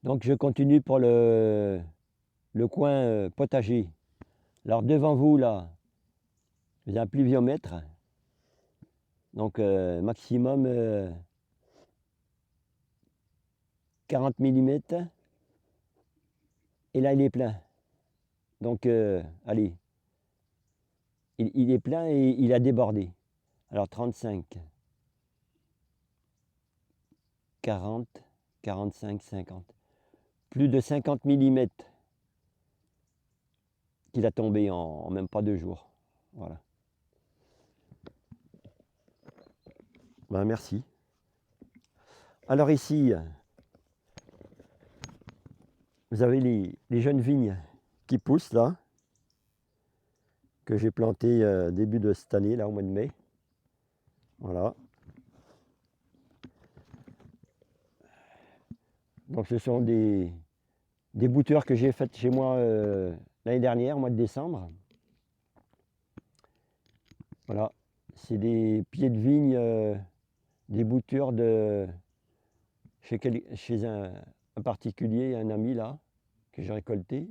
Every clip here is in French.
Donc je continue pour le coin potager. Alors devant vous là, j'ai un pluviomètre. Donc maximum 40 mm. Et là il est plein. Donc allez, il est plein et il a débordé. Alors 35, 40, 45, 50. Plus de 50 mm qu'il a tombé en même pas 2 jours. Voilà. Ben, merci. Alors ici, vous avez les jeunes vignes qui poussent là, que j'ai plantées début de cette année, là au mois de mai. Voilà. Donc ce sont des boutures que j'ai faites chez moi l'année dernière, au mois de décembre. Voilà. C'est des pieds de vigne, des boutures de chez un particulier, un ami là, que j'ai récolté.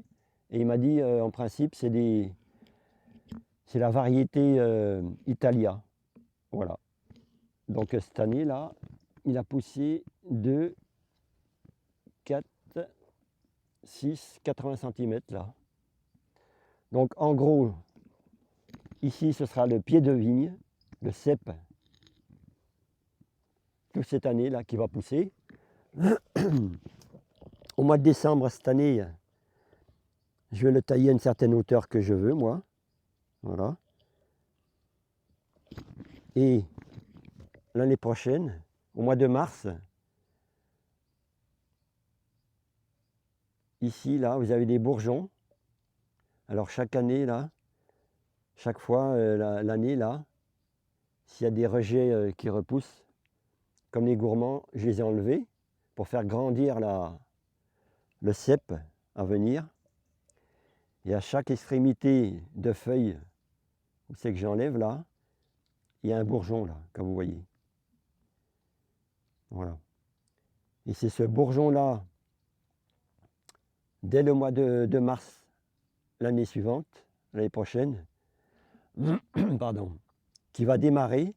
Et il m'a dit, en principe, c'est la variété Italia. Voilà. Donc cette année là, il a poussé 2, 4, 6, 80 cm là. Donc en gros, ici ce sera le pied de vigne, le cep, toute cette année là qui va pousser. Au mois de décembre cette année, je vais le tailler à une certaine hauteur que je veux moi. Voilà. Et l'année prochaine, au mois de mars, ici là, vous avez des bourgeons. Alors chaque année là, chaque fois l'année là, s'il y a des rejets qui repoussent, comme les gourmands, je les ai enlevés pour faire grandir le cep à venir. Et à chaque extrémité de feuille, où c'est que j'enlève là, il y a un bourgeon là, comme vous voyez. Voilà. Et c'est ce bourgeon-là, dès le mois de mars l'année suivante, l'année prochaine, pardon, qui va démarrer,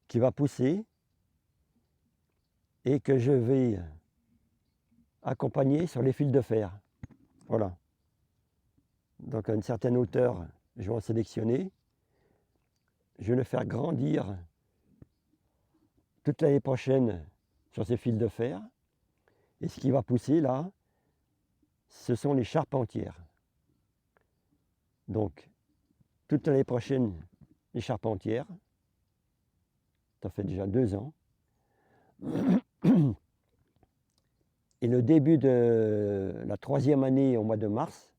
qui va pousser et que je vais accompagner sur les fils de fer. Voilà. Donc à une certaine hauteur, je vais en sélectionner. Je vais le faire grandir toute l'année prochaine sur ces fils de fer. Et ce qui va pousser là, ce sont les charpentières. Donc, toute l'année prochaine, les charpentières. Ça fait déjà 2 ans. Et le début de la 3e année, au mois de mars,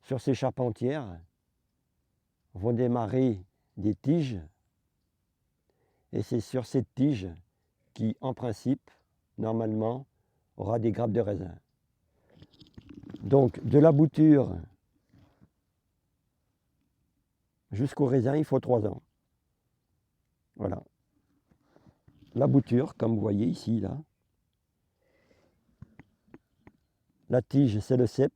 sur ces charpentières, vont démarrer des tiges. Et c'est sur cette tige qui, en principe, normalement, aura des grappes de raisin. Donc, de la bouture jusqu'au raisin, il faut 3 ans. Voilà. La bouture, comme vous voyez ici, là. La tige, c'est le cep.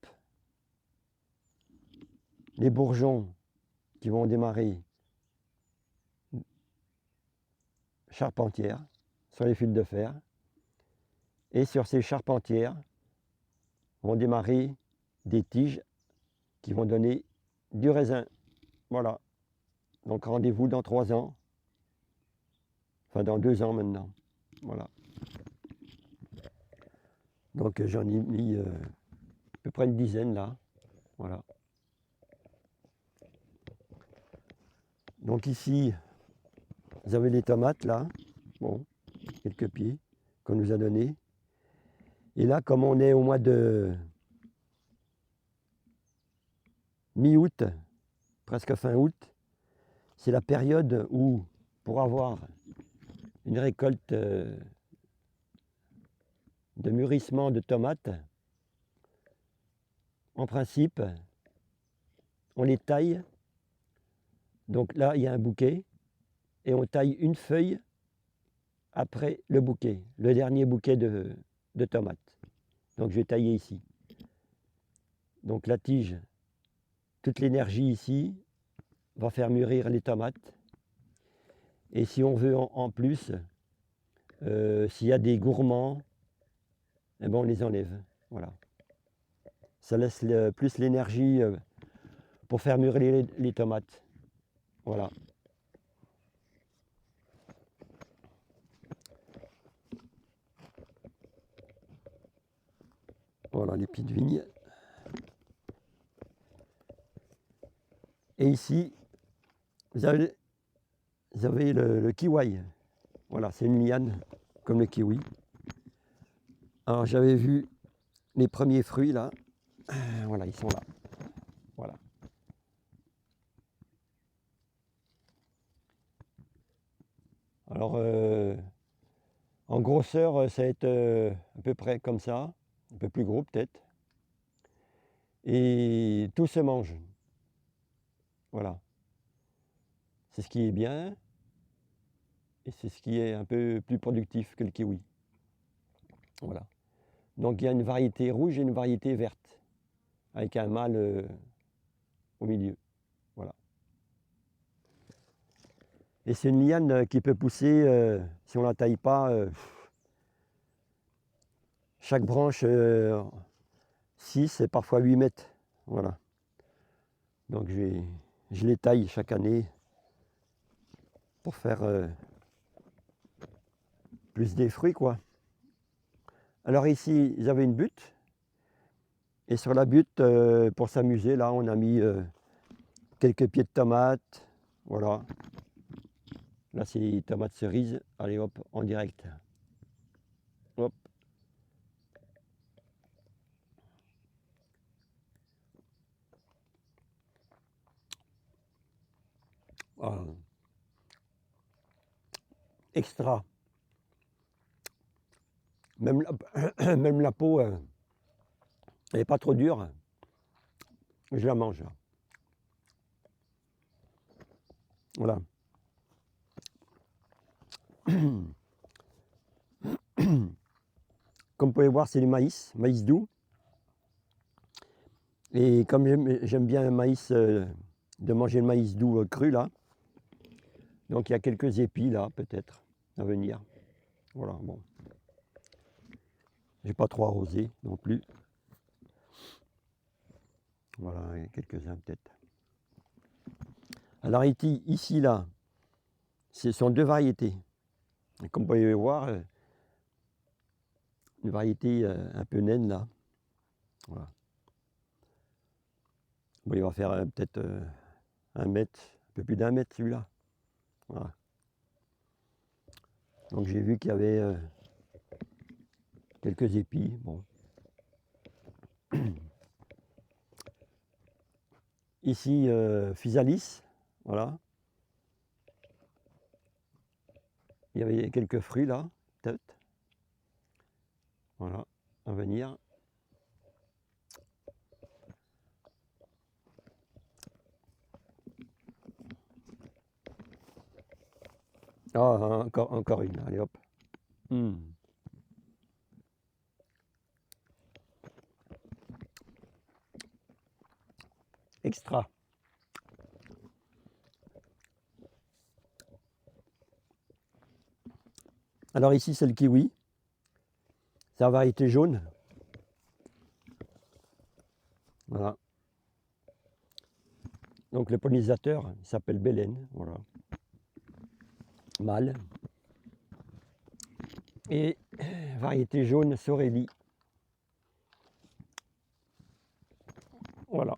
Les bourgeons qui vont démarrer charpentières sur les fils de fer. Et sur ces charpentières vont démarrer des tiges qui vont donner du raisin. Voilà. Donc rendez-vous dans 3 ans. Enfin dans 2 ans maintenant. Voilà. Donc j'en ai mis à peu près une dizaine là. Voilà. Donc ici, vous avez les tomates là. Bon, quelques pieds qu'on nous a donnés. Et là, comme on est au mois de mi-août, presque fin août, c'est la période où, pour avoir une récolte de mûrissement de tomates, en principe, on les taille. Donc là, il y a un bouquet et on taille une feuille après le bouquet, le dernier bouquet de tomates. Donc je vais tailler ici. Donc la tige, toute l'énergie ici va faire mûrir les tomates. Et si on veut en plus, s'il y a des gourmands, eh ben on les enlève. Voilà. Ça laisse plus l'énergie pour faire mûrir les tomates. Voilà. Voilà les pieds de vigne. Et ici, vous avez le kiwi. Voilà, c'est une liane comme le kiwi. Alors j'avais vu les premiers fruits là. Voilà, ils sont là. Voilà. Alors en grosseur, ça va être à peu près comme ça, un peu plus gros peut-être. Et tout se mange. Voilà. C'est ce qui est bien et c'est ce qui est un peu plus productif que le kiwi. Voilà. Donc il y a une variété rouge et une variété verte avec un mâle au milieu. Voilà. Et c'est une liane qui peut pousser, si on ne la taille pas, chaque branche 6 et parfois 8 mètres. Voilà. Donc je les taille chaque année pour faire plus des fruits, quoi. Alors ici, j'avais une butte. Et sur la butte, pour s'amuser, là, on a mis quelques pieds de tomates. Voilà. Là, c'est les tomates cerises. Allez, hop, en direct. Hop. Ah. Extra. Même même la peau, elle n'est pas trop dure. Je la mange. Là. Voilà. Comme vous pouvez voir, c'est du maïs doux. Et comme j'aime bien le maïs, de manger le maïs doux cru, là, donc il y a quelques épis, là, peut-être, à venir. Voilà, bon. J'ai pas trop arrosé non plus. Voilà, il y a quelques-uns peut-être. Alors ici, là, ce sont deux variétés. Et comme vous pouvez voir, une variété un peu naine, là. Voilà. Bon, il va faire peut-être 1 mètre, un peu plus d'1 mètre celui-là. Voilà. Donc j'ai vu qu'il y avait quelques épis. Bon. Ici, physalis, voilà. Il y avait quelques fruits là, peut-être. Voilà, à venir. Ah, encore une, allez hop. Extra. Alors ici, c'est le kiwi. C'est la variété jaune. Voilà. Donc le pollinisateur s'appelle Bélène. Voilà. Mâle. Et variété jaune Sorelli. Voilà.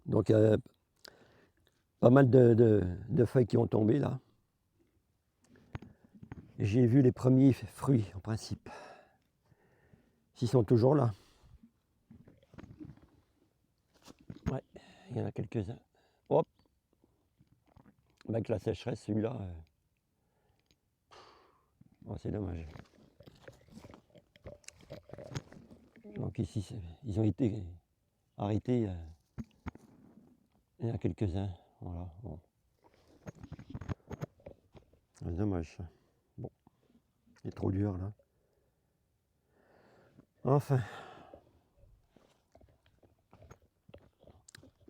Donc pas mal de feuilles qui ont tombé là. J'ai vu les premiers fruits en principe. S'ils sont toujours là. Ouais, il y en a quelques-uns. Hop. Avec la sécheresse, celui-là. Oh, c'est dommage. Donc ici, ils ont été arrêtés. Il y en a quelques-uns. Voilà. Bon. C'est dommage ça. Bon, il est trop dur là. Enfin.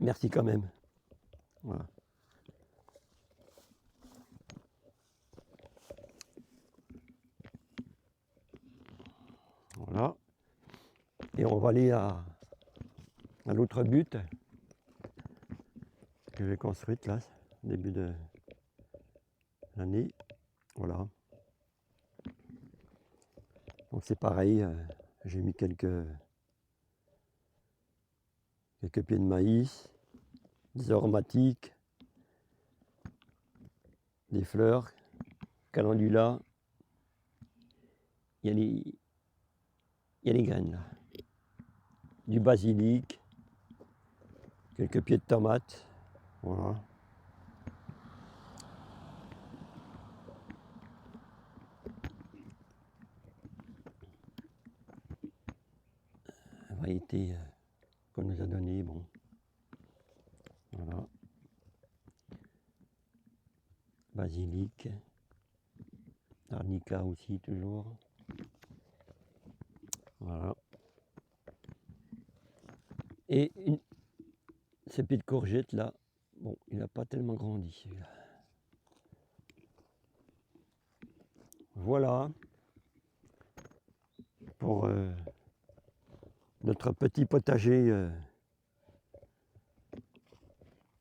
Merci quand même. Voilà. Voilà. Et on va aller à l'autre butte que j'ai construite là, début de l'année. Voilà. Donc c'est pareil, j'ai mis quelques pieds de maïs, des aromatiques, des fleurs, calendula. Il y a les graines là. Du basilic, quelques pieds de tomates. Voilà. La variété qu'on nous a donnée, bon. Voilà. Basilic. Arnica aussi toujours. Voilà. Et ce pied de courgette là, bon, il n'a pas tellement grandi celui-là. Voilà pour notre petit potager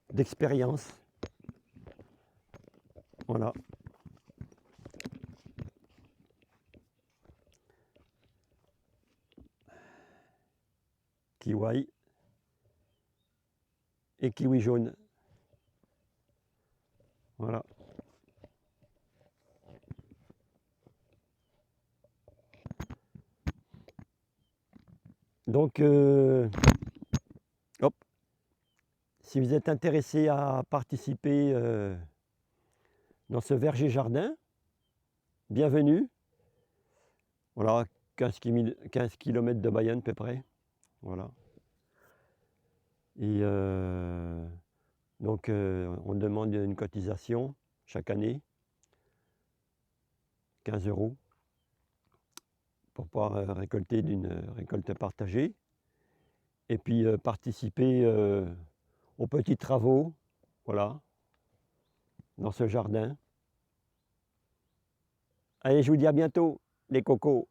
d'expérience. Voilà. Kiwi et kiwi jaune. Voilà. Donc, hop, si vous êtes intéressé à participer dans ce verger jardin, bienvenue. Voilà, 15 km de Bayonne à peu près. Voilà. Et donc, on demande une cotisation chaque année, 15 € pour pouvoir récolter d'une récolte partagée. Et puis participer aux petits travaux, voilà, dans ce jardin. Allez, je vous dis à bientôt, les cocos.